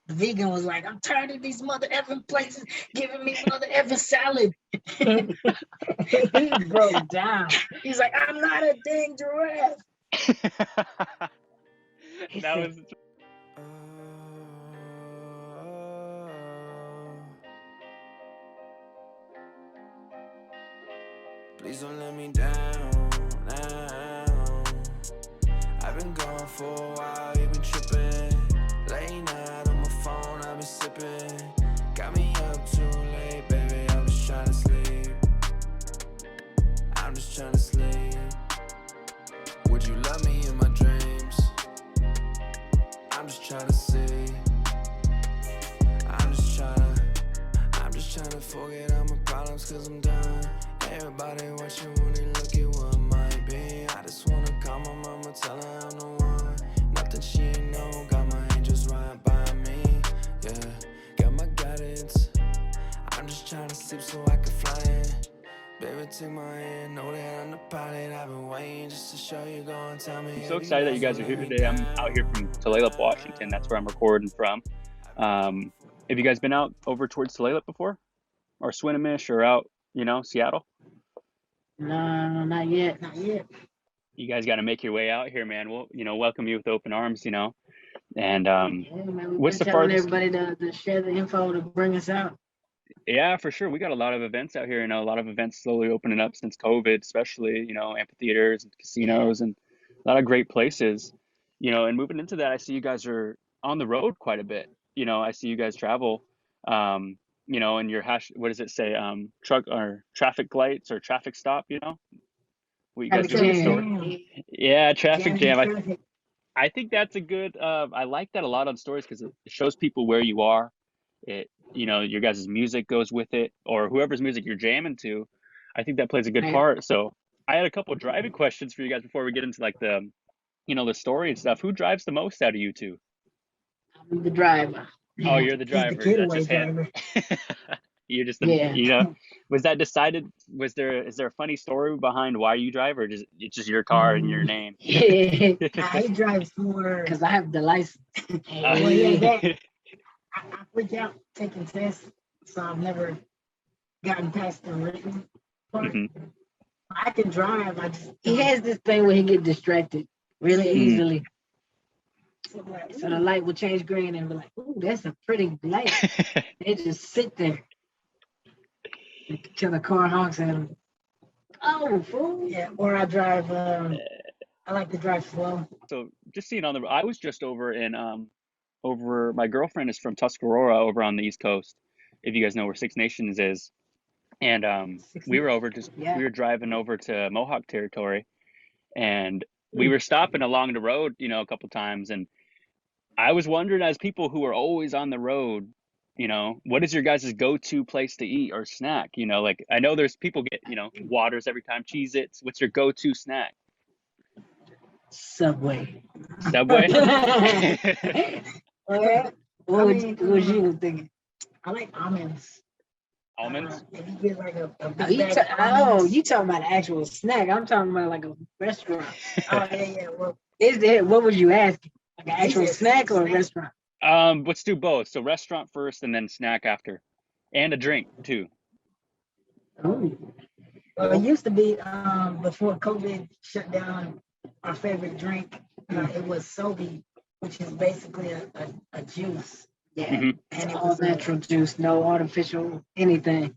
The vegan was like, I'm tired of these mother effing places giving me mother effing salad. He broke down. He's like, I'm not a dang giraffe. That was. Please don't let me down now. I've been gone for a while, you been tripping. Late night on my phone, I've been sipping. Got me up too late, baby, I'm just trying to sleep. I'm just trying to sleep. Would you love me in my dreams? I'm just trying to see. I'm just trying to forget all my problems, cause I'm done. Everybody watching when they look at what might be. I just wanna call my mama, tell her I'm the one. Nothing she ain't know, got my angels right by me. Yeah, got my guidance. I'm just trying to sleep so I can fly in. Baby, take my hand, know that I'm the pilot. I've been waiting just to show you, go and tell me. I'm so excited that you guys are here today. I'm out here from Tulalip, Washington. That's where I'm recording from. Have you guys been out over towards Tulalip before? Or Swinomish or out, Seattle? No, not yet. You guys got to make your way out here, man. We'll, welcome you with open arms, And Yeah, man, what's the telling farthest? everybody to share the info to bring us out. Yeah, for sure. We got a lot of events out here. A lot of events slowly opening up since COVID, especially, amphitheaters and casinos and a lot of great places. And moving into that, I see you guys are on the road quite a bit. I see you guys travel. And your what does it say? Truck or traffic lights or traffic stop, what you guys do in the story. Yeah, traffic jam. I think that's a good, I like that a lot on stories because it shows people where you are. It, your guys' music goes with it, or whoever's music you're jamming to. I think that plays a good part. So I had a couple of driving questions for you guys before we get into like the, the story and stuff. Who drives the most out of you two? I'm the driver. Oh, you're the driver. He's the getaway driver. You're just the, was that decided? Is there a funny story behind why you drive, or just it's just your car and your name? He drives more because I have the license. I freak out taking tests, so I've never gotten past the written part. Mm-hmm. I can drive. He has this thing where he get distracted really easily. So the light will change green and be like, "Ooh, that's a pretty light." They just sit there till the car honks at him. Oh, fool! Yeah, or I drive. I like to drive slow. So just seeing on the, I was just over in my girlfriend is from Tuscarora over on the East Coast. If you guys know where Six Nations is, and we were driving over to Mohawk territory, and we were stopping along the road, a couple times, and I was wondering, as people who are always on the road, what is your guys' go-to place to eat or snack? Like I know there's people get, waters every time, Cheez-Its. What's your go-to snack? Subway. What was you thinking? I like almonds. Almonds? If you get like a big bag you talking about an actual snack. I'm talking about like a restaurant. Yeah. Well, what was you asking? Like an actual snack or a restaurant? Let's do both. So restaurant first and then snack after. And a drink too. Ooh. Well, it used to be before COVID shut down, our favorite drink. It was Sobe, which is basically a juice. Yeah. Mm-hmm. And it was natural juice, no artificial anything.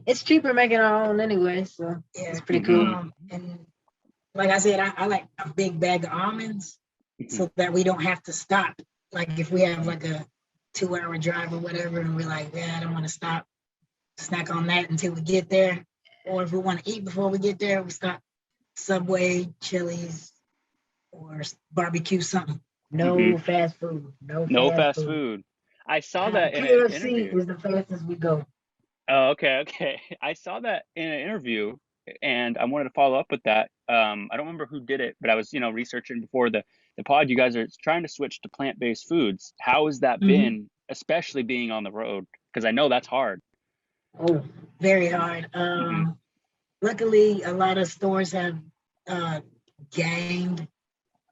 It's cheaper making our own anyway, so it's pretty cool. And like I said, I like a big bag of almonds so that we don't have to stop. Like if we have like a 2-hour drive or whatever, and we're like, I don't want to stop, snack on that until we get there. Or if we want to eat before we get there, we stop Subway, Chili's, or barbecue something. No fast food. No fast food. I saw that in an interview. KFC is the fastest we go. Oh, okay. I saw that in an interview, and I wanted to follow up with that. I don't remember who did it, but I was, researching before the pod. You guys are trying to switch to plant-based foods. How has that been, especially being on the road? Because I know that's hard. Oh, very hard. Luckily, a lot of stores have gained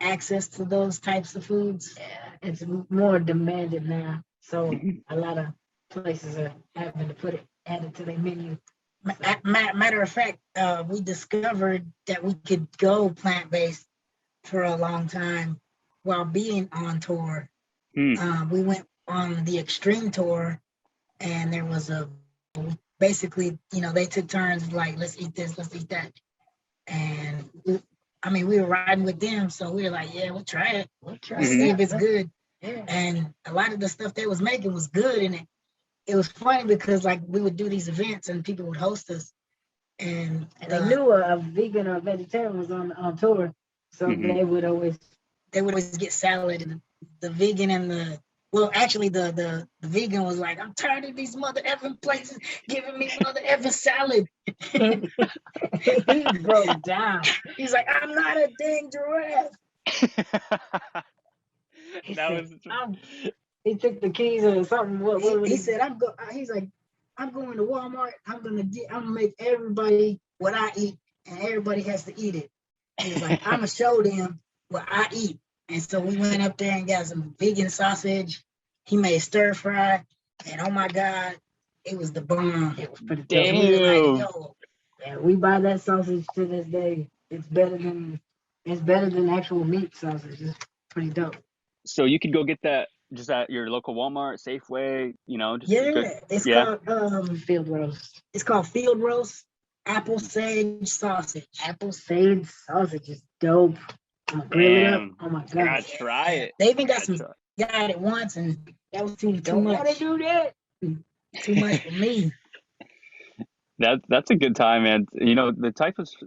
access to those types of foods. Yeah, it's more demanded now. So a lot of places are having to add it to their menu. Matter of fact, we discovered that we could go plant-based for a long time while being on tour. We went on the Extreme tour, and there was basically, they took turns like, let's eat this, let's eat that. And we were riding with them, so we were like, yeah, we'll try it. We'll see if it's good. Yeah. And a lot of the stuff they was making was good, and it was funny because like we would do these events and people would host us, and they knew a vegan or a vegetarian was on tour, so they would always get salad, and the vegan and the vegan was like, I'm tired of these mother effing places giving me mother effing salad. He broke down. He's like, I'm not a dang giraffe. He took the keys or something. He said, he's like, I'm going to Walmart. I'm gonna make everybody what I eat, and everybody has to eat it. He's like, I'm gonna show them what I eat. And so we went up there and got some vegan sausage. He made stir fry, and oh my God, it was the bomb. It was pretty dope. We were like, yo, yeah, we buy that sausage to this day. It's better than actual meat sausage. It's pretty dope. So you could go get that just at your local Walmart, Safeway, It's called field roast. It's called field roast apple sage sausage. Apple sage sausage is dope. I'm gonna grill it up. Oh my God! I gotta try it. They even got it once, and that was too much. They do that. Too much for me. That's a good time, man. The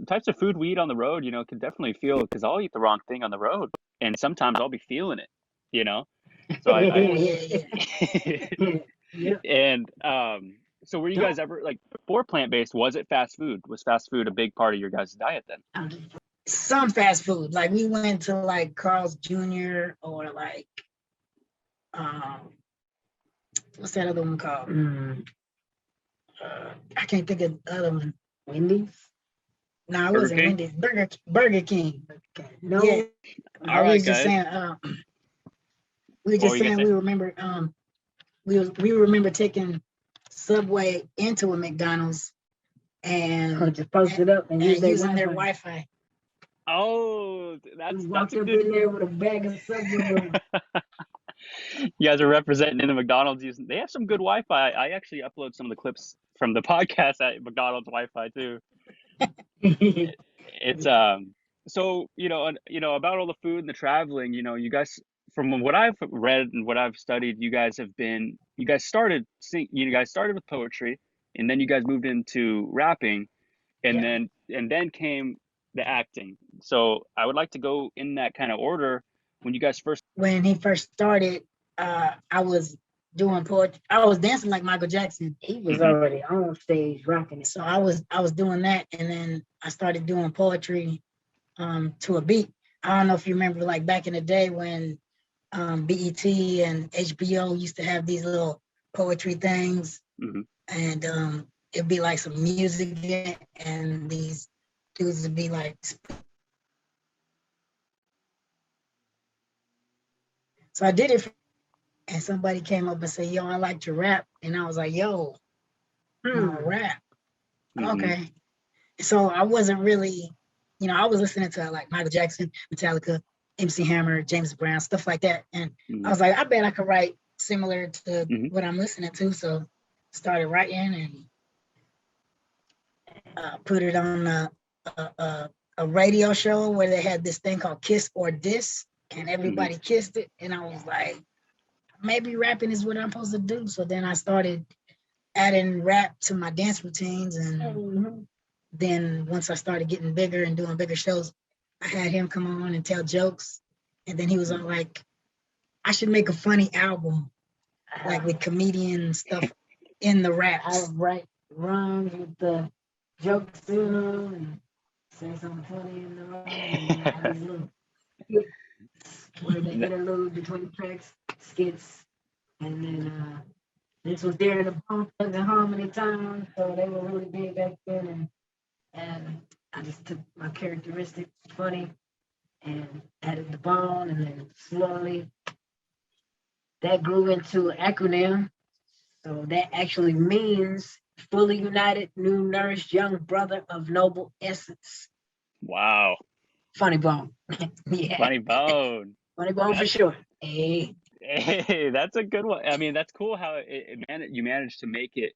types of food we eat on the road, can definitely feel, because I'll eat the wrong thing on the road, and sometimes I'll be feeling it, So Yeah. And so were you guys ever, like, before plant-based, was it fast food? Was fast food a big part of your guys' diet then? Some fast food, like we went to like Carl's Jr. or like what's that other one called? I can't think of the other one. Wendy's? No, it wasn't Wendy's. Burger King. No. Yeah. All right, guys. We were just saying we remember we remember taking Subway into a McDonald's and just post it up and using their Wi-Fi. Oh, that's walked up in there with a bag of Subway. You guys are representing in the McDonald's they have some good Wi-Fi. I actually upload some of the clips from the podcast at McDonald's Wi-Fi too. It's so about all the food and the traveling, you guys, from what I've read and what I've studied, you guys started with poetry, and then you guys moved into rapping, and then came the acting. So I would like to go in that kind of order. When he first started, I was doing poetry. I was dancing like Michael Jackson. He was already on stage rocking it. So I was doing that, and then I started doing poetry to a beat. I don't know if you remember, like back in the day when BET and HBO used to have these little poetry things, and it'd be like some music, and these dudes would be like. So I did it, and somebody came up and said, yo, I like to rap. And I was like, yo, rap. Okay. So I wasn't really, I was listening to like Michael Jackson, Metallica, MC Hammer, James Brown, stuff like that. And I was like, I bet I could write similar to what I'm listening to. So started writing and put it on a radio show where they had this thing called Kiss or Diss. And everybody kissed it. And I was like, maybe rapping is what I'm supposed to do. So then I started adding rap to my dance routines. And then once I started getting bigger and doing bigger shows, I had him come on and tell jokes. And then he was all like, I should make a funny album, like with comedian stuff in the raps. I would write rhymes with the jokes in them and say something funny in the rhyme. Where they interlude between tracks, skits, and then this was during the Bone Thugs and Harmony time, so they were really big back then, and I just took my characteristics, funny, and added the bone, and then slowly that grew into an acronym. So that actually means fully united, new nourished young brother of noble essence. Wow. Funny bone. Yeah. Funny bone. Funny bone for sure. Hey. Hey, that's a good one. I mean, that's cool how you managed to make it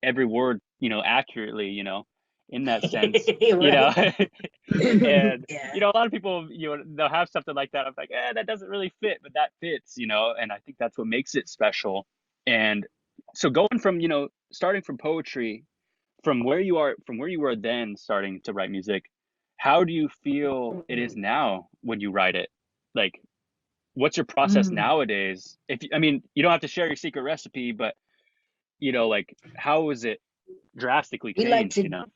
every word, accurately, in that sense, Right. and Yeah. a lot of people, they'll have something like that. I'm like, that doesn't really fit, but that fits, and I think that's what makes it special. And so going from, starting from poetry, from where you were then starting to write music, how do you feel it is now when you write it? Like, what's your process Mm. nowadays? I mean, you don't have to share your secret recipe, but like, how is it drastically We like changed, to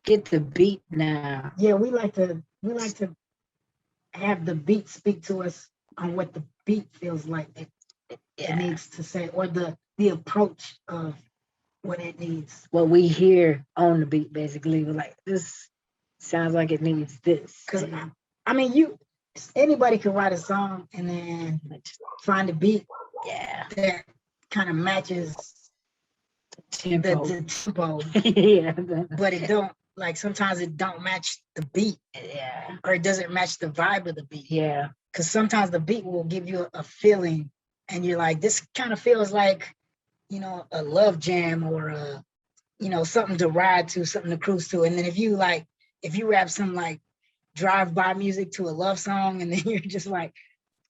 get the beat now. Yeah, we like to have the beat speak to us on what the beat feels like it needs to say, or the approach of what it needs. What we hear on the beat, basically, we're like, this sounds like it needs this. Because I mean, anybody can write a song and then find a beat, that kind of matches tempo. The tempo. Yeah, but it don't, like, sometimes it don't match the beat. Yeah. Or it doesn't match the vibe of the beat. Yeah. Because sometimes the beat will give you a feeling and you're like, this kind of feels like, a love jam, or something to ride to, something to cruise to. And then if you rap some like drive-by music to a love song, and then you're just like,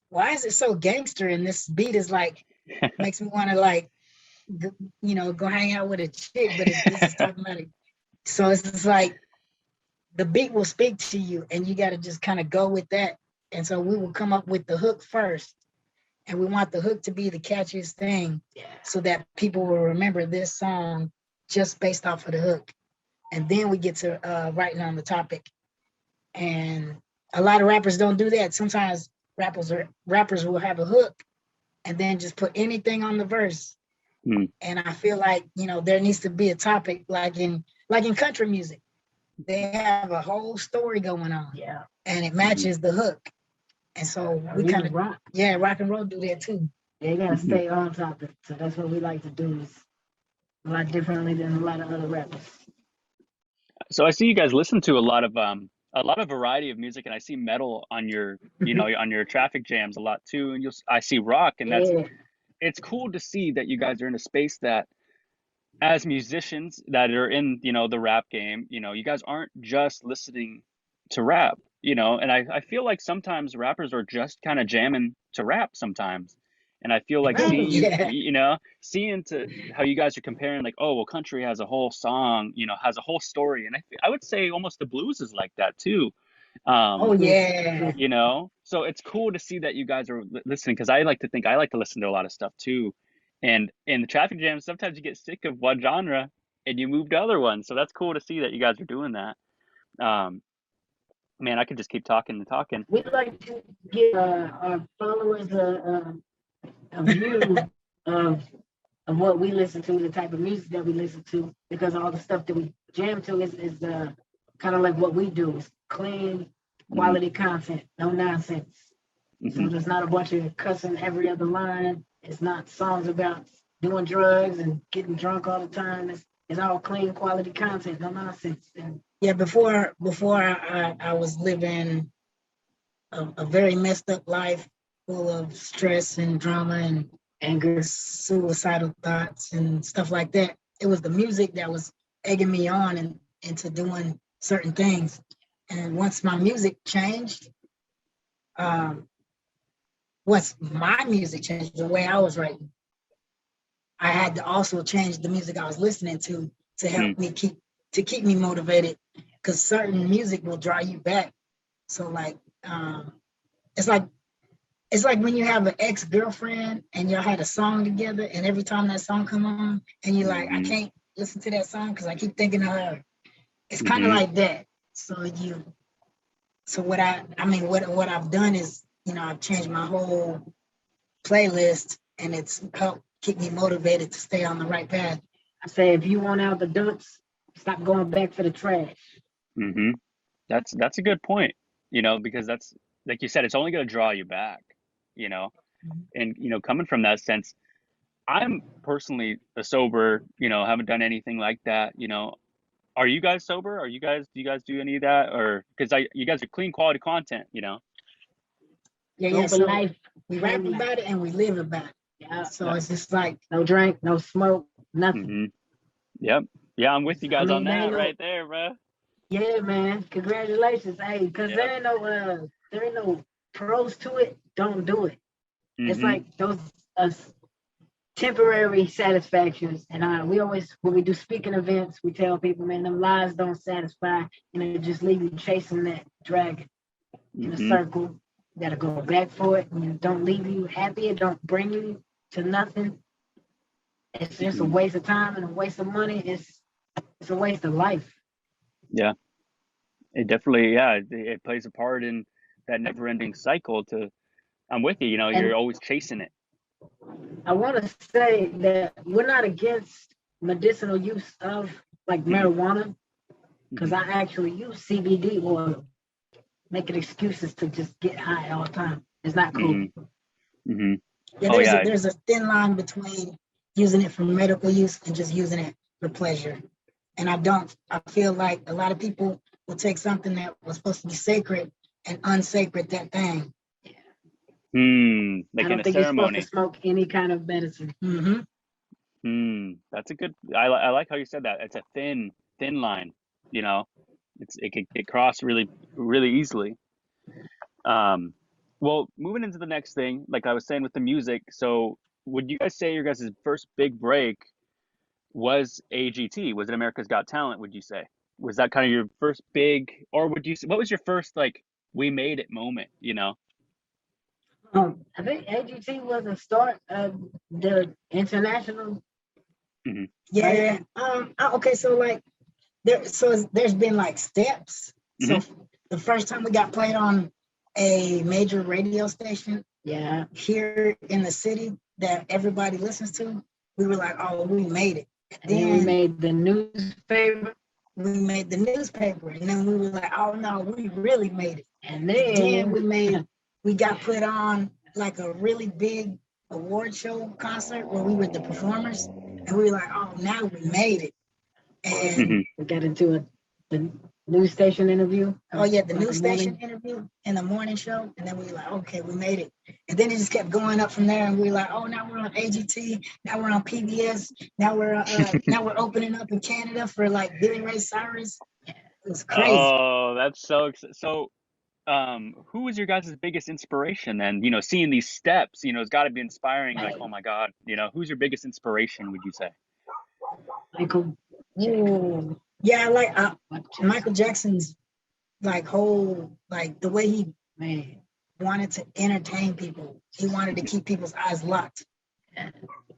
why is it so gangster? And this beat is like, makes me want to like, go hang out with a chick, but this is talking about it. So it's just like, the beat will speak to you and you got to just kind of go with that. And so we will come up with the hook first. And we want the hook to be the catchiest thing, so that people will remember this song just based off of the hook. And then we get to writing on the topic. And a lot of rappers don't do that. Sometimes rappers will have a hook and then just put anything on the verse. Mm. And I feel like, there needs to be a topic, like in country music. They have a whole story going on. Yeah. And it matches the hook. And so we kind of rock and roll do that too. Yeah, you gotta stay on topic. So that's what we like to do, is a lot differently than a lot of other rappers. So I see you guys listen to a lot of variety of music, and I see metal on your on your traffic jams a lot too, and I see rock, and it's cool to see that you guys are in a space that, as musicians that are in the rap game, you guys aren't just listening to rap, and I feel like sometimes rappers are just kind of jamming to rap sometimes. And I feel like seeing seeing to how you guys are comparing, like, oh well, country has a whole song, has a whole story, and I would say almost the blues is like that too. Oh yeah. So it's cool to see that you guys are listening, because I like to listen to a lot of stuff too. And in the traffic jams, sometimes you get sick of one genre and you move to other ones. So that's cool to see that you guys are doing that. Man, I could just keep talking and talking. We like to give our followers a view of what we listen to, the type of music that we listen to, because all the stuff that we jam to is kind of like what we do. It's clean, quality content, no nonsense. So there's not a bunch of cussing every other line. It's not songs about doing drugs and getting drunk all the time. It's all clean, quality content, no nonsense. And yeah, before I was living a very messed up life, full of stress and drama and anger, suicidal thoughts and stuff like that. It was the music that was egging me on and into doing certain things. And once my music changed, once my music changed, the way I was writing, I had to also change the music I was listening to help me keep me motivated, because certain music will draw you back. So like, it's like when you have an ex-girlfriend and y'all had a song together, and every time that song come on and you're like, I can't listen to that song because I keep thinking of her. It's kind of like that. So what I've done is, I've changed my whole playlist, and it's helped keep me motivated to stay on the right path. I say, if you want out the dumps, stop going back for the trash. That's a good point, because that's, like you said, it's only going to draw you back, And, coming from that sense, I'm personally a sober, haven't done anything like that. Are you guys sober? Do you guys do any of that? Or because you guys are clean quality content. Yeah, Sober so life. we rap about it and we live about it. Yeah. So Yeah. it's just like, No drink, no smoke, nothing. hmm Yep. Yeah, I'm with you guys on there that ain't no- right there, bro. Yeah, man. Congratulations. Hey, because Yep. there ain't no pros to it. Don't do it. It's hmm like those temporary satisfactions. And we always, when we do speaking events, we tell people, man, them lies don't satisfy. And it just leave you chasing that dragon in a hmm circle. You got to go back for it. And it don't leave you happy. It don't bring you to nothing. It's just a waste of time and a waste of money. It's a waste of life. Yeah. It definitely, it plays a part in that never-ending cycle. I'm with you. You're always chasing it. I want to say that we're not against medicinal use of like marijuana, because I actually use CBD oil, making excuses to just get high all the time. It's not cool. hmm yeah, there's a thin line between using it for medical use and just using it for pleasure. And I feel like a lot of people will take something that was supposed to be sacred and unsacred that thing. Like I don't in a think you're supposed ceremony. to smoke any kind of medicine. That's a good. I like how you said that. It's a thin line. It could get crossed really, really easily. Well, moving into the next thing, like I was saying with the music. So, would you guys say your guys' first big break was AGT? Was it America's Got Talent? Would you say was that kind of your first big, or what was your first like we made it moment? I think AGT was the start of the international. Yeah. Okay. So like there's been like steps. So the first time we got played on a major radio station, here in the city that everybody listens to, we were like, oh, we made it. And then we made the newspaper. And then we were like, oh no, we really made it. And then we got put on like a really big award show concert where we were the performers, and we were like, oh, now we made it. And we got into the news station interview. The news station interview and the morning show, and then we were like, okay, we made it. And then it just kept going up from there, and we were like, oh, now we're on AGT, now we're on PBS, now we're opening up in Canada for like Billy Ray Cyrus. It was crazy. Oh, that's so who was your guys' biggest inspiration then? Seeing these steps, it's got to be inspiring. Like, oh my God, who's your biggest inspiration? Would you say? Michael. Yeah, like Michael Jackson's like whole like the way he wanted to entertain people. He wanted to keep people's eyes locked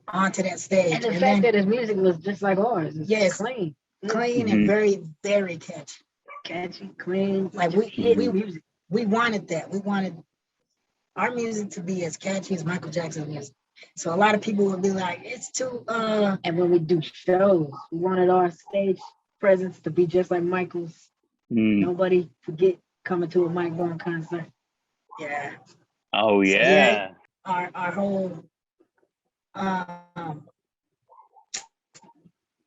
onto that stage. And the fact that his music was just like ours. It's clean and very, very catchy, clean. Like we wanted that. We wanted our music to be as catchy as Michael Jackson's music. So a lot of people would be like, it's too And when we do shows, we wanted our stage presence to be just like Michael's. Nobody forget coming to a Mike Bone concert. Yeah. Oh yeah. So, our whole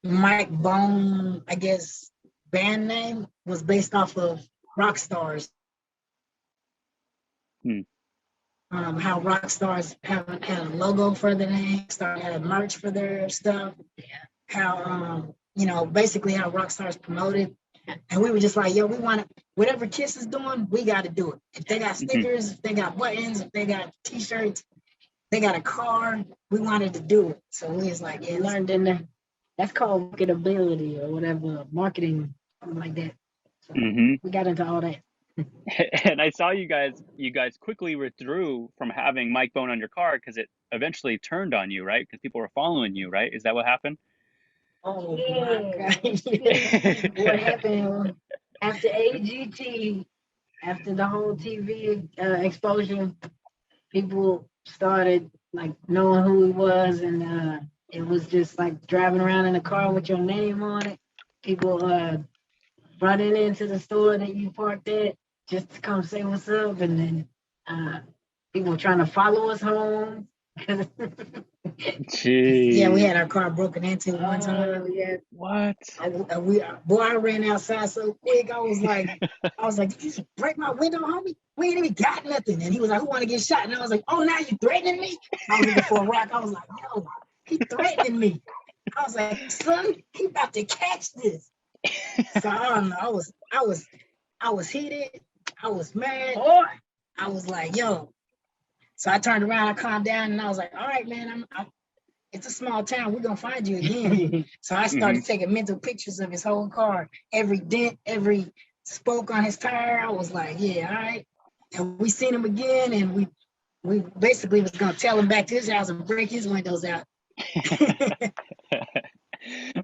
Mike Bone, I guess, band name was based off of rock stars. How rock stars had a logo for their name, had merch for their stuff. How basically how rock stars promoted. And we were just like, yo, we want to, whatever Kiss is doing, we got to do it. If they got stickers, if they got buttons, if they got t-shirts, they got a car, we wanted to do it. So we was like, yeah, learned in there. That's called marketability or whatever, marketing, something like that. So we got into all that. And I saw you guys quickly withdrew from having Mike Bone on your car because it eventually turned on you, right? Because people were following you, right? Is that what happened? Oh my God. What happened after AGT, after the whole TV exposure, people started like knowing who he was, and it was just like driving around in a car with your name on it. People running into the store that you parked at just to come say what's up, and then People trying to follow us home. Jeez. Yeah, we had our car broken into one Oh, time. yeah. What? Boy, I ran outside so quick. I was like, did you just break my window, homie? We ain't even got nothing. And he was like, who want to get shot? And I was like, oh, now you threatening me? I was looking for a rock. I was like, yo, he threatening me. I was like, son, he about to catch this. So I don't know. I was heated. I was mad. Or I was like, yo. So I turned around, I calmed down, and I was like, all right, man, it's a small town. We're gonna find you again. So I started taking mental pictures of his whole car, every dent, every spoke on his tire. I was like, yeah, all right. And we seen him again, and we basically was gonna tell him back to his house and break his windows out.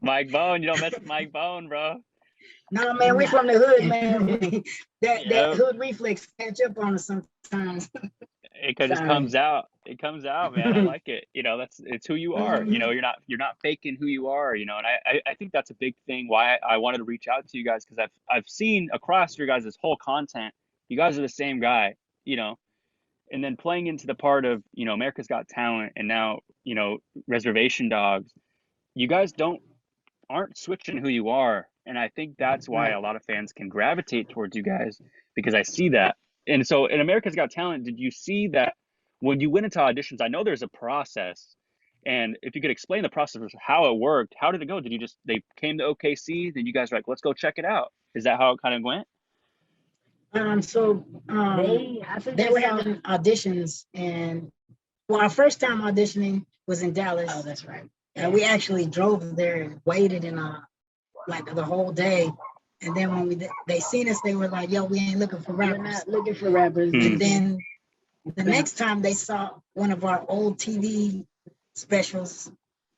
Mike Bone, you don't mess with Mike Bone, bro. No, man, we from the hood, man. that Yep. hood reflex catch up on us sometimes. It just comes out. It comes out, man. I like it. You know, it's who you are. You know, you're not faking who you are. You know, and I think that's a big thing. Why I wanted to reach out to you guys, because I've seen across your guys' whole content, you guys are the same guy. You know, and then playing into the part of, you know, America's Got Talent, and now, you know, Reservation Dogs. You guys aren't switching who you are, and I think that's why a lot of fans can gravitate towards you guys, because I see that. And so in America's Got Talent, did you see that when you went into auditions? I know there's a process, and if you could explain the process of how it worked, how did it go? Did you just, they came to OKC, then you guys were like, let's go check it out? Is that how it kind of went? They were having auditions, and well, our first time auditioning was in Dallas. Oh, that's right. And we actually drove there and waited in like the whole day. And then when they seen us, they were like, yo, we ain't looking for rappers. We're not looking for rappers. And then the next time they saw one of our old TV specials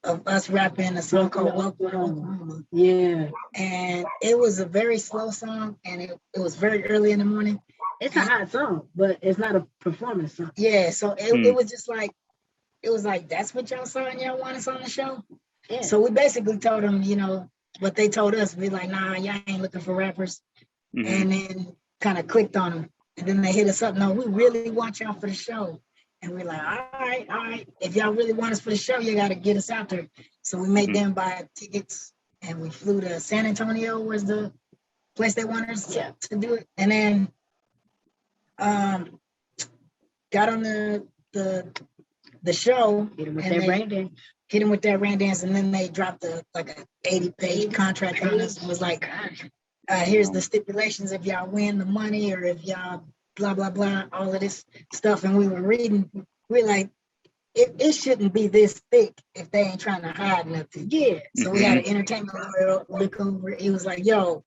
of us rapping a song called Welcome to Oklahoma. Yeah. And it was a very slow song, and it was very early in the morning. It's a hot song, but it's not a performance song. Yeah, so it was just like, it was like, that's what y'all saw and y'all want us on the show? Yeah. So we basically told them, you know, what they told us. We like, nah, y'all ain't looking for rappers. And then kind of clicked on them. And then they hit us up, no, we really want y'all for the show. And we're like, all right. If y'all really want us for the show, you got to get us out there. So we made them buy tickets, and we flew to San Antonio, was the place they wanted us to do it. And then got on the show. Hit him with that rain dance. Hit him with that rain dance, and then they dropped like a 80-page contract on us. It was like, here's the stipulations if y'all win the money, or if y'all blah, blah, blah, all of this stuff. And we were reading, we're like, it shouldn't be this thick if they ain't trying to hide nothing. Yeah. So we had an entertainment lawyer look over. He was like, yo,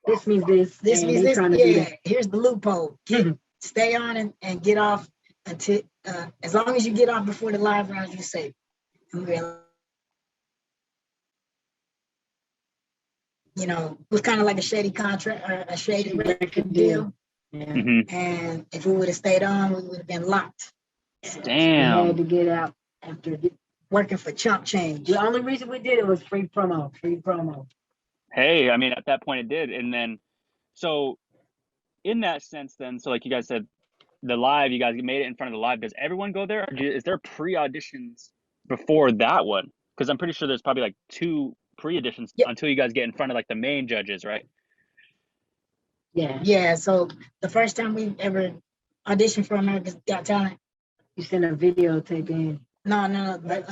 this means this. This means this. Yeah, here's the loophole. Stay on and get off until, as long as you get off before the live rounds, you're safe. And we were, you know, it was kind of like a shady contract, or a shady record deal. Yeah. And if we would have stayed on, we would have been locked. Damn. We had to get out after working for chump change. The only reason we did it was free promo. Hey, I mean, at that point it did. And then, so in that sense then, so like you guys said, the live, you guys made it in front of the live. Does everyone go there? Or is there pre-auditions before that one? Because I'm pretty sure there's probably like 2 pre-auditions until you guys get in front of like the main judges, right? Yeah. So the first time we ever auditioned for America's Got Talent, you sent a videotape in. No. But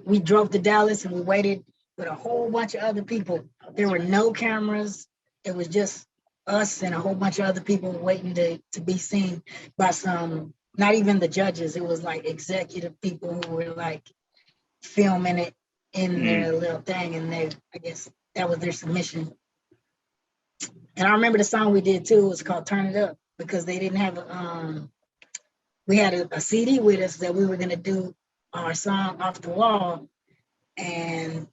we drove to Dallas, and we waited with a whole bunch of other people. There were no cameras. It was just us and a whole bunch of other people waiting to be seen by some, not even the judges. It was like executive people who were like filming it in their little thing, and I guess that was their submission. And I remember the song we did too was called Turn It Up, because they didn't have we had a CD with us that we were gonna do our song Off the Wall, and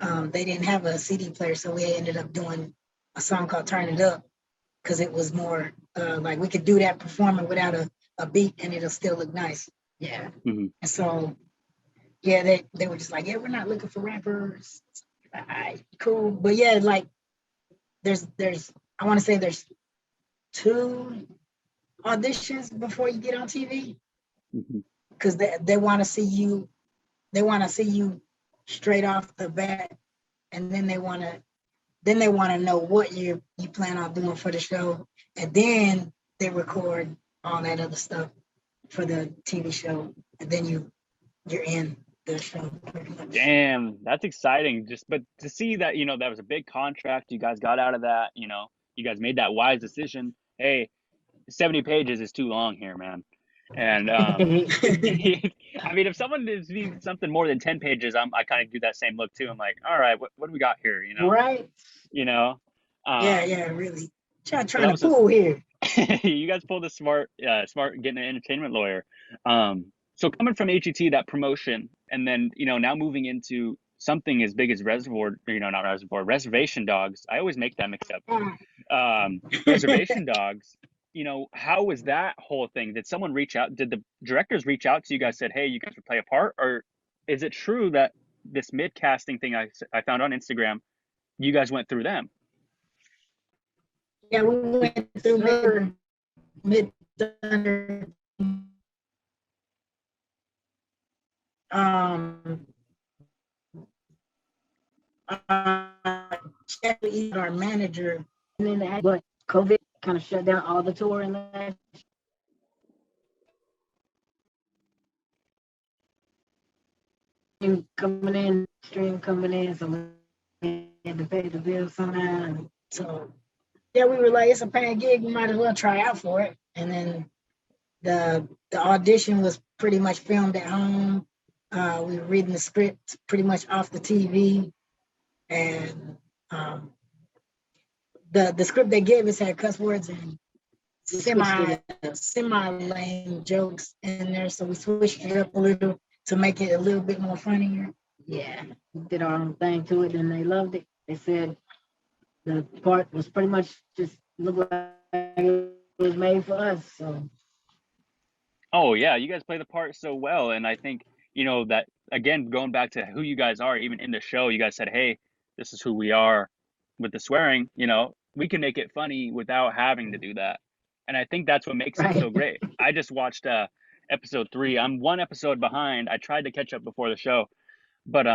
they didn't have a CD player, so we ended up doing a song called Turn It Up, because it was more like we could do that performing without a beat, and it'll still look nice. Yeah. And so, yeah, they were just like, yeah, we're not looking for rappers. All right, cool. But yeah, like there's I want to say there's 2 auditions before you get on TV, Mhm. because they want to see you. They want to see you straight off the bat, and then they want to know what you plan on doing for the show, and then they record all that other stuff for the TV show, and then you're in the show pretty much. Damn, that's exciting. But to see that, that was a big contract. You guys got out of that, you guys made that wise decision. Hey, 70 pages is too long here, man. And I mean, if someone is reading something more than 10 pages, I kind of do that same look too. I'm like, all right, what do we got here? Right. Yeah, really. Trying that to pull here. You guys pulled a smart getting an entertainment lawyer. So coming from HET, that promotion, and then now moving into something as big as Reservation Dogs. I always make that mix up. Reservation Dogs. How was that whole thing? Did someone reach out? Did the directors reach out to you guys, said, hey, you guys would play a part? Or is it true that this mid-casting thing I found on Instagram, you guys went through them? Yeah, we went through mid thunder. Our manager, and then but COVID kind of shut down all the touring last. Stream coming in, so we had to pay the bill somehow. So yeah, we were like, it's a paying gig, we might as well try out for it. And then the audition was pretty much filmed at home. We were reading the script pretty much off the TV, and the script they gave us had cuss words and semi lame jokes in there, so we switched it up a little to make it a little bit more funnier. Yeah, we did our own thing to it, and they loved it. They said the part was pretty much just looked like it was made for us. So. Oh yeah, you guys play the part so well, and I think that again, going back to who you guys are, even in the show, you guys said, hey, this is who we are. With the swearing, we can make it funny without having to do that, and I think that's what makes it so great. I just watched episode 3. I'm 1 episode behind. I tried to catch up before the show, but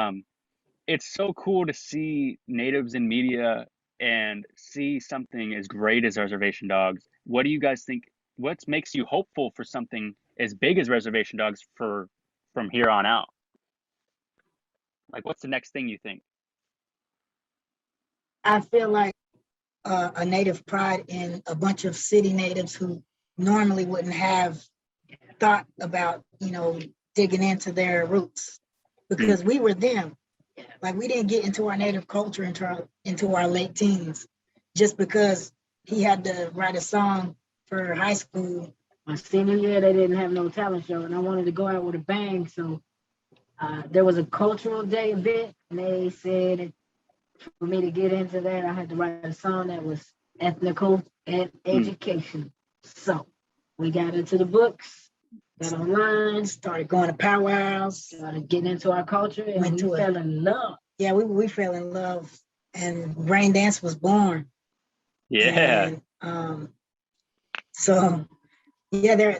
it's so cool to see natives in media and see something as great as Reservation Dogs. What do you guys think? What makes you hopeful for something as big as Reservation Dogs from here on out? Like, what's the next thing you think? I feel like a native pride in a bunch of city natives who normally wouldn't have thought about, digging into their roots, because we were them. Like, we didn't get into our native culture into our late teens just because he had to write a song for high school. My senior year, they didn't have no talent show, and I wanted to go out with a bang. So there was a cultural day event, and they said for me to get into that, I had to write a song that was ethnical and education. So we got into the books, got online, started going to powwows, started getting into our culture, and we fell in love. Yeah, we fell in love, and rain dance was born. Yeah. And, so yeah,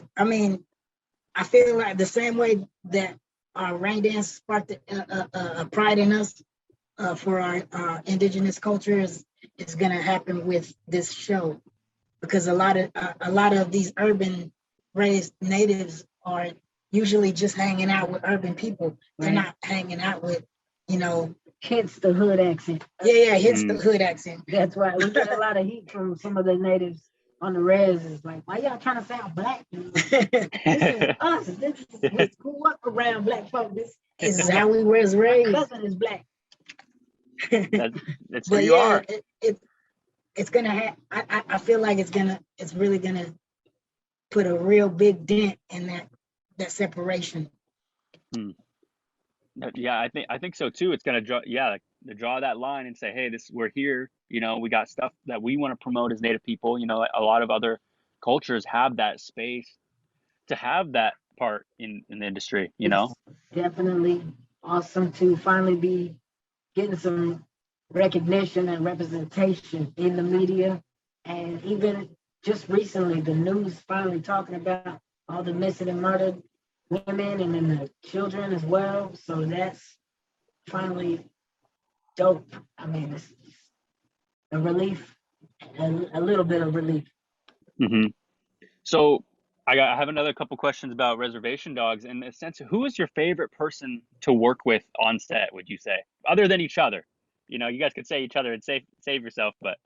I feel like the same way that our rain dance sparked a pride in us for our indigenous cultures is going to happen with this show, because a lot of these urban raised natives are usually just hanging out with urban people. They're not hanging out with, hence the hood accent. Yeah, hence the hood accent. That's why we get a lot of heat from some of the natives on the res. It's like, why y'all trying to sound black? This is us. This is we grew up around black folk. This is how we was raised. My cousin is black. That's who you are. It's gonna have. I feel like it's really gonna put a real big dent in that separation. Yeah, I think so too. It's gonna draw that line and say, hey, we're here. We got stuff that we want to promote as Native people. A lot of other cultures have that space to have that part in the industry. It's definitely awesome to finally be getting some recognition and representation in the media, and even just recently the news finally talking about all the missing and murdered women and then the children as well. So that's finally dope. I mean, it's a relief, a little bit of relief. Hmm. So I have another couple questions about Reservation Dogs. In a sense, who is your favorite person to work with on set, would you say? Other than each other. You know, you guys could say each other and save yourself, but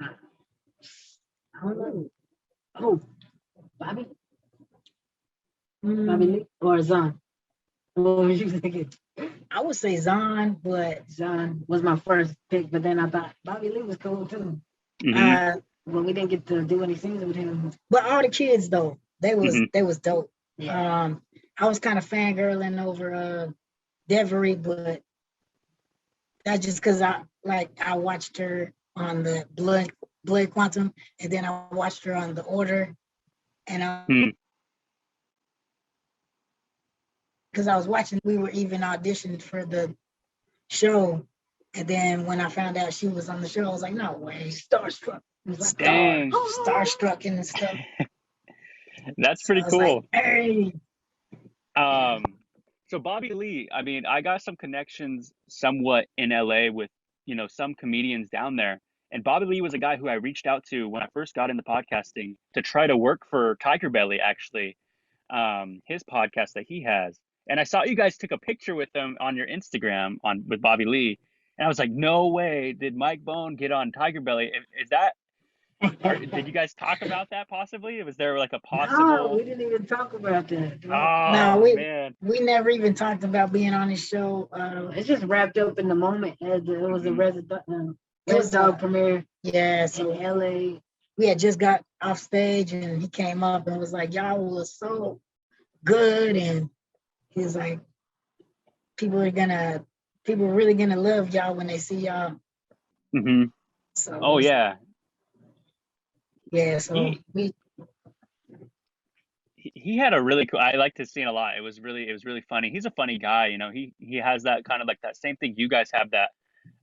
I don't know. Oh, Bobby, Bobby Lee or Zahn? What was you thinking? I would say Zahn, but Zahn was my first pick, but then I thought Bobby Lee was cool too. hmm uh, Well, we didn't get to do any scenes with him. but all the kids though, they hmm was dope. Yeah. I was kind of fangirling over Devery, but that's just because I watched her on the Blood Quantum, and then I watched her on the Order, and because I was watching, we were even auditioned for the show, and then when I found out she was on the show, I was like, no way, Starstruck. It was like, Dang, starstruck and stuff. that's So I pretty was like, cool. hey, So Bobby Lee, I mean, I got some connections somewhat in LA with, you know, some comedians down there. And Bobby Lee was a guy who I reached out to when I first got into podcasting to try to work for Tiger Belly, actually, his podcast that he has. And I saw you guys took a picture with him on your Instagram on with Bobby Lee. And I was like, no way, did Mike Bone get on Tiger Belly? Is that, or did you guys talk about that possibly? Was there like a no, we possible, didn't even talk about that. no, oh man. we never even talked about being on his show. It's just wrapped up in the moment. It was a Mhm. It was Red Dog premiere yeah. in So LA. we had just got off stage, and he came up and was like, y'all was so good, and he's like, people are really gonna love y'all when they see y'all. hmm So Oh yeah. yeah, so He he had a really cool, I liked his scene a lot. It was really funny. He's a funny guy, you know. He has that kind of like that same thing you guys have, that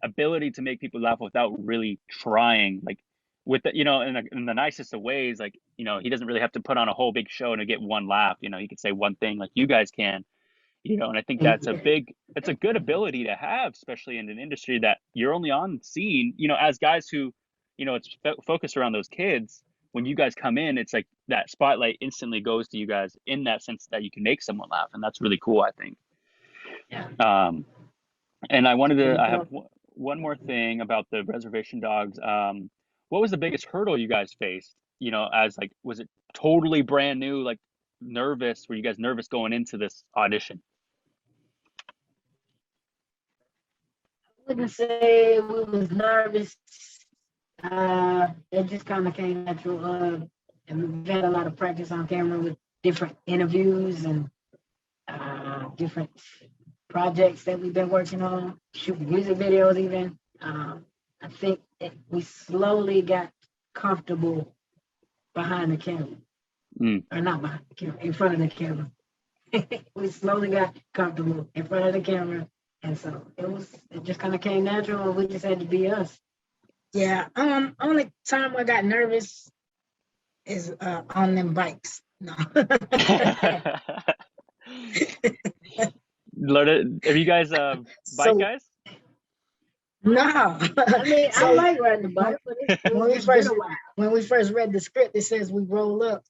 ability to make people laugh without really trying, like with the, you know, in the nicest of ways, like, you know, he doesn't really have to put on a whole big show to get one laugh, you know. He could say one thing like you guys can, you know. And I think it's a good ability to have, especially in an industry that you're only on scene, you know, as guys who, you know, it's focused around those kids. When you guys come in, it's like that spotlight instantly goes to you guys in that sense that you can make someone laugh, and that's really cool, I think. Yeah. And I have one more thing about the Reservation Dogs. What was the biggest hurdle you guys faced? You know, as like, was it totally brand new, like nervous? Were you guys nervous going into this audition? I wouldn't say we was nervous. It just kind of came natural. And we've had a lot of practice on camera with different interviews and different projects that we've been working on, shooting music videos even. I think we slowly got comfortable behind the camera, or not behind the camera, in front of the camera. We slowly got comfortable in front of the camera, and so it just kind of came natural, and we just had to be us. yeah. Only time I got nervous is on them bikes. No. Have you guys bike So guys? no. I mean, I So like riding the bike, but it's been a while. when we first read the script, it says we roll up.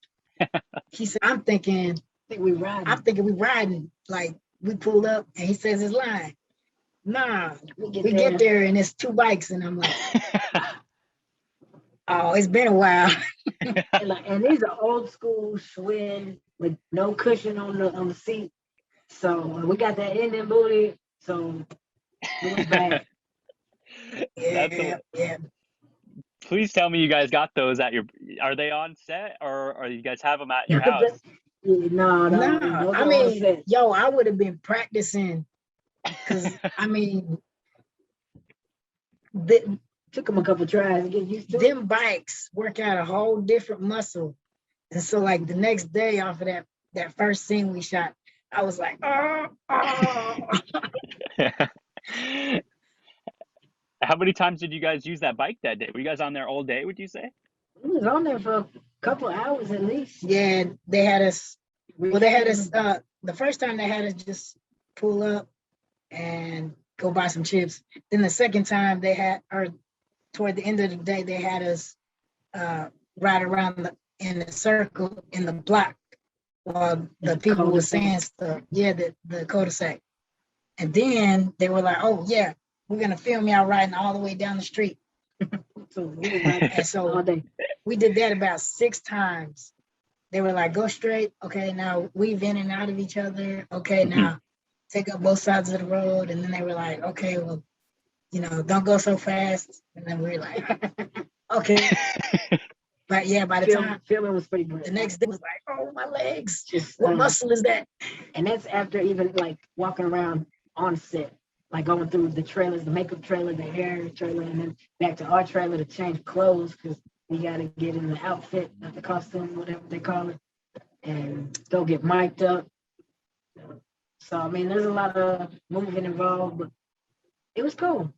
He said, I'm thinking I think we ride. we riding. Like we pulled up and he says his line. Nah, we there. get there and it's two bikes, and I'm like, oh, it's been a while. And these are old school Schwinn with no cushion on the seat. So we got that Indian booty. So it was bad. Yeah. Please tell me you guys got those at are they on set, or you guys have them at your Yeah, house? No. No, I mean, yo, I would have been practicing because I mean, took them a couple tries to get used to them bikes work out a whole different muscle. And so like the next day off of that first scene we shot, I was like, oh. How many times did you guys use that bike that day? Were you guys on there all day, would you say? We was on there for a couple hours at least. Yeah, they had us. Well, they had us. The first time they had us just pull up and go buy some chips. Then the second time they had, or toward the end of the day, they had us ride around in the circle in the block while the people were saying stuff. Yeah, the cul-de-sac. And then they were like, "Oh yeah, we're gonna film y'all riding all the way down the street." And so we did that about 6 times. They were like, "Go straight. Okay, now weave in and out of each other. Okay, now take up both sides of the road." And then they were like, "Okay, well, don't go so fast." And then we were like, "Okay." But yeah, by the time filming was pretty good. The next day was like, "Oh, my legs! What muscle is that?" And that's after even like walking around on set, like going through the trailers, the makeup trailer, the hair trailer, and then back to our trailer to change clothes because we got to get in the outfit, not the costume, whatever they call it, and go get mic'd up. So I mean, there's a lot of moving involved, but it was cool.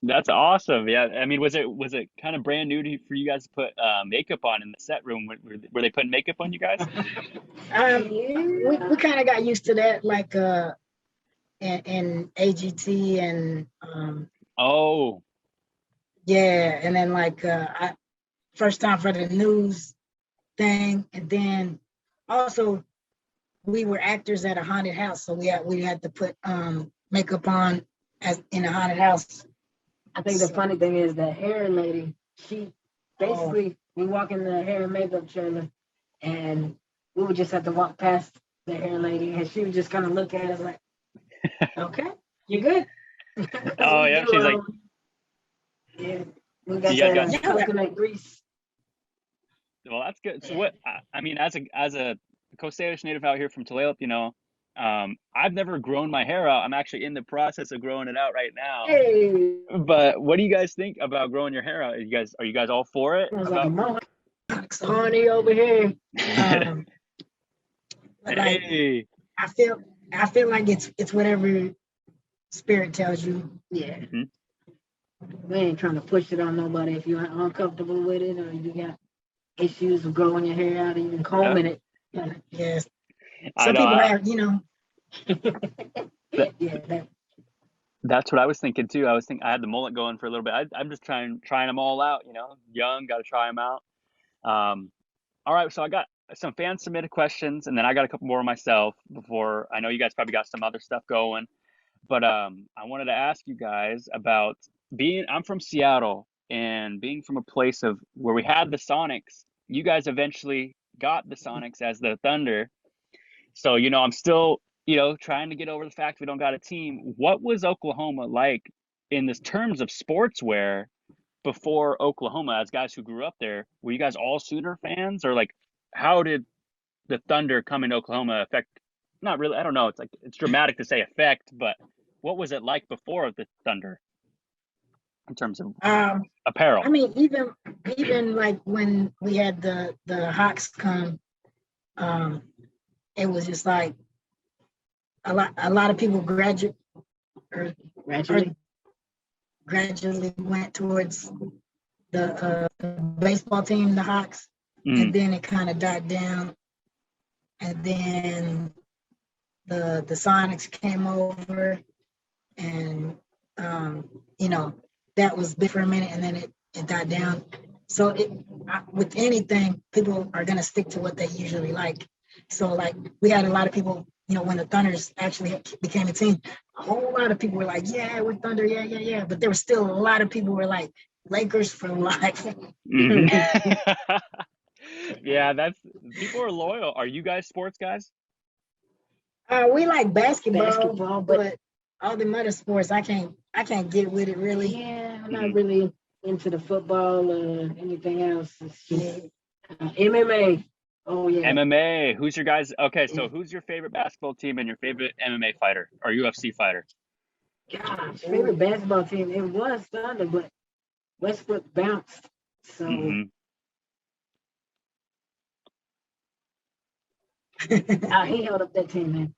That's awesome. Yeah. I mean, was it kind of brand new for you guys to put makeup on in the set room? Were they putting makeup on you guys? We kind of got used to that, like in AGT and Oh. yeah, and then like first time for the news thing, and then also we were actors at a haunted house, so we had to put makeup on as in a haunted house. I think the funny thing is the hair lady, she basically, we walk in the hair and makeup trailer and we would just have to walk past the hair lady and she would just kind of look at us like, "Okay, you good?" Oh yeah, she's like, yeah, we got that coconut grease. Well, that's good. So what, I mean, as a Costa Rica native out here from Tulalip, I've never grown my hair out. I'm actually in the process of growing it out right now. Hey. But what do you guys think about growing your hair out? Are you guys all for it? Honey over here. Like, hey. I feel like it's whatever spirit tells you. Yeah. We ain't trying to push it on nobody. If you're uncomfortable with it or you got issues of growing your hair out, even combing it. Yes. Some people have, That's what I was thinking too. I had the mullet going for a little bit. I'm just trying them all out. Young, got to try them out. All right, so I got some fan submitted questions, and then I got a couple more myself before. I know you guys probably got some other stuff going, but I wanted to ask you guys about I'm from Seattle, and being from a place of where we had the Sonics. You guys eventually got the Sonics as the Thunder. So, I'm still, trying to get over the fact we don't got a team. What was Oklahoma like in this terms of sportswear before Oklahoma, as guys who grew up there? Were you guys all Sooner fans, or like, how did the Thunder come in Oklahoma affect? Not really. I don't know. It's dramatic to say affect, but what was it like before the Thunder in terms of apparel? I mean, even like when we had the Hawks come, it was just like a lot of people gradually went towards the baseball team, the Hawks, and then it kind of died down, and then the Sonics came over, and that was big for a minute, and then it died down. So with anything, people are gonna stick to what they usually like. So like we had a lot of people, when the Thunders actually became a team, a whole lot of people were like, "Yeah, we're Thunder, yeah." But there were still a lot of people who were like, "Lakers for life." Yeah, people are loyal. Are you guys sports guys? We like basketball, but all the other sports, I can't get with it really. Yeah, I'm not really into the football or anything else. It's just MMA. Oh yeah. MMA. Who's your guys? Okay, so who's your favorite basketball team and your favorite MMA fighter or UFC fighter? Gosh, favorite basketball team. It was Thunder, but Westbrook bounced. So he held up that team, man.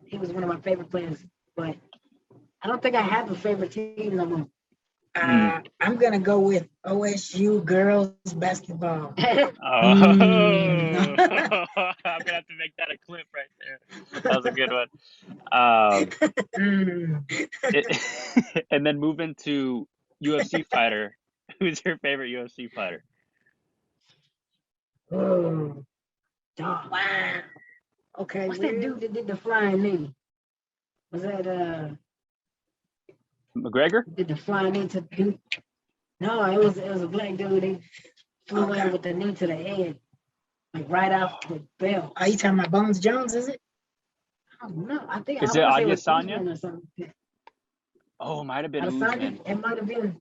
He was one of my favorite players. But I don't think I have a favorite team no more. I'm gonna go with OSU girls basketball. Oh, Mm. I'm gonna have to make that a clip right there. That was a good one. Um, and then move into UFC fighter. Who's your favorite UFC fighter? Oh, dog. Wow. Okay. What's that dude that did the flying knee? Was that McGregor? did the flying knee to dude? No, it was a black dude. He flew in with the knee to the head, like right off the belt. Are you talking about Bones Jones? Is it? I don't know. I think Is I it want to say it was Adesanya? Usman or something. Oh, might have been Adesanya? Usman. It might have been.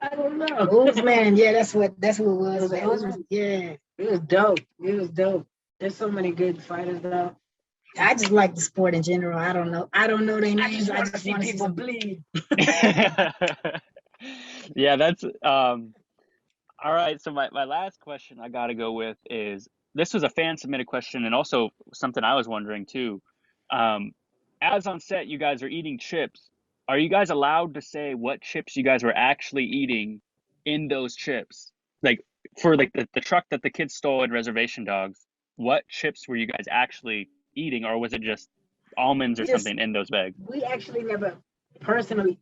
I don't know. Usman. Yeah, that's who it was. It was Usman? Yeah. It was dope. It was dope. There's so many good fighters though. I just like the sport in general. I don't know their names. I just see want to people see bleed. Yeah, that's all right. So my last question I gotta go with is, this was a fan submitted question and also something I was wondering too. As on set, you guys are eating chips. Are you guys allowed to say what chips you guys were actually eating in those chips? Like for like the truck that the kids stole in Reservation Dogs, what chips were you guys actually eating, or was it just almonds or We just- something in those bags? We actually never personally.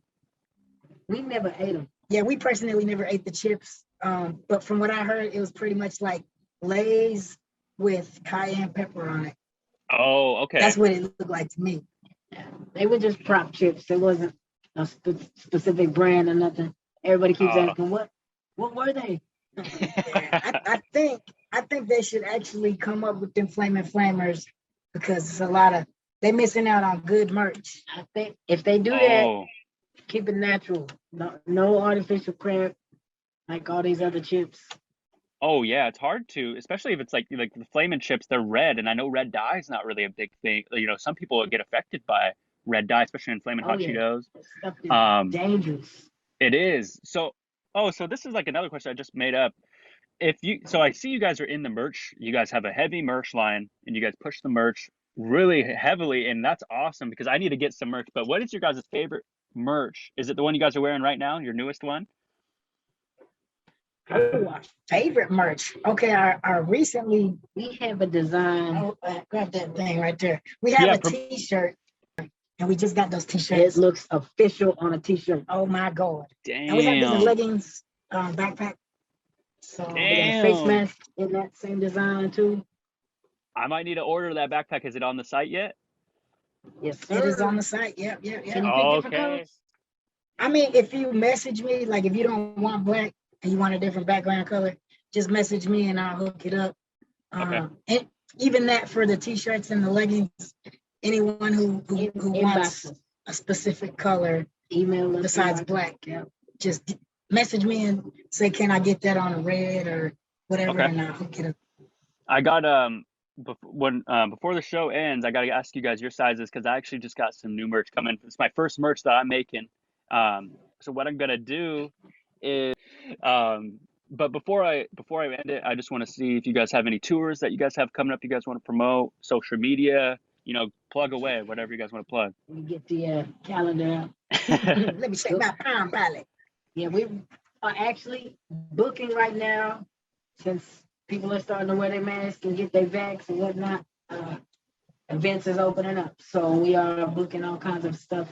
We never ate them. Yeah, we personally never ate the chips. But from what I heard, it was pretty much like Lay's with cayenne pepper on it. Oh, okay. That's what it looked like to me. They were just prop chips. It wasn't a specific brand or nothing. Everybody keeps asking what were they? Yeah, I think they should actually come up with them flaming flamers, because it's a lot of they missing out on good merch. I think if they do that, Oh, keep it natural. No artificial crap like all these other chips. oh yeah, it's hard to, especially if it's like the flaming chips, they're red, and I know red dye is not really a big thing. You know, some people get affected by red dye, especially in flaming hot yeah. Cheetos. That stuff is dangerous. It is. So, so this is like another question I just made up. So I see you guys are in the merch. You guys have a heavy merch line, and you guys push the merch really heavily, and that's awesome because I need to get some merch. But what is your guys' favorite merch? Is it the one you guys are wearing right now, your newest one? Oh, our favorite merch. Okay, our recently We have a design. grab that thing right there. We have a T-shirt, and we just got those It T-shirts. looks official on a T-shirt. Oh my God! Damn. And we got these leggings, backpack. So We got a face mask in that same design too. I might need to order that backpack. Is it on the site yet? Yes, sir. it is on the site. Yep. Can you pick different Okay. colors? I mean, if you message me, like if you don't want black and you want a different background color, just message me and I'll hook it up. Okay. And even that for the T-shirts and the leggings, anyone who wants Inbox us. a specific color Email us. besides black, just message me and say, can I get that on a red or whatever, Okay. and I'll hook it up. I got before the show ends, I gotta ask you guys your sizes because I actually just got some new merch coming. It's my first merch that I'm making. So what I'm gonna do is, but before I end it, I just want to see if you guys have any tours that you guys have coming up. You guys want to promote, social media, plug away, whatever you guys want to plug. We get the calendar out. Let me check my Palm Pilot. Yeah, we are actually booking right now since people are starting to wear their masks and get their vax and whatnot. Events is opening up, so we are booking all kinds of stuff.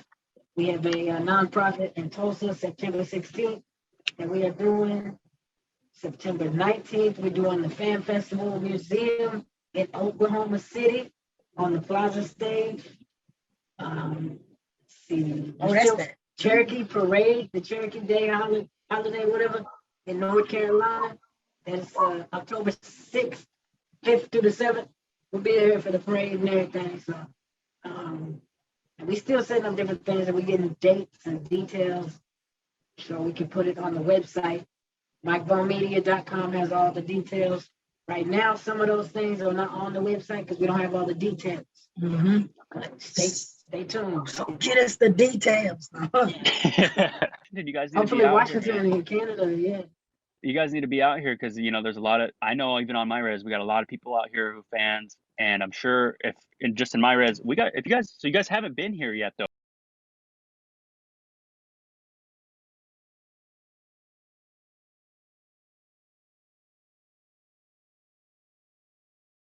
We have a nonprofit in Tulsa, September 16th, that we are doing. September 19th, we're doing the Fan Festival Museum in Oklahoma City on the Plaza stage. That's that. Cherokee Parade, the Cherokee Day holiday, whatever, in North Carolina. That's October 6th, 5th through the 7th. We'll be there for the parade and everything. So, and we still setting up different things, and we're getting dates and details so we can put it on the website. MikeVonMedia.com has all the details. Right now, some of those things are not on the website because we don't have all the details. Mm-hmm. But stay tuned. So get us the details. Dude, you guys need Hopefully to be out Washington here, and Canada, yeah. You guys need to be out here because there's a lot of, I know even on my res we got a lot of people out here who fans, and I'm sure just in my res you guys haven't been here yet though.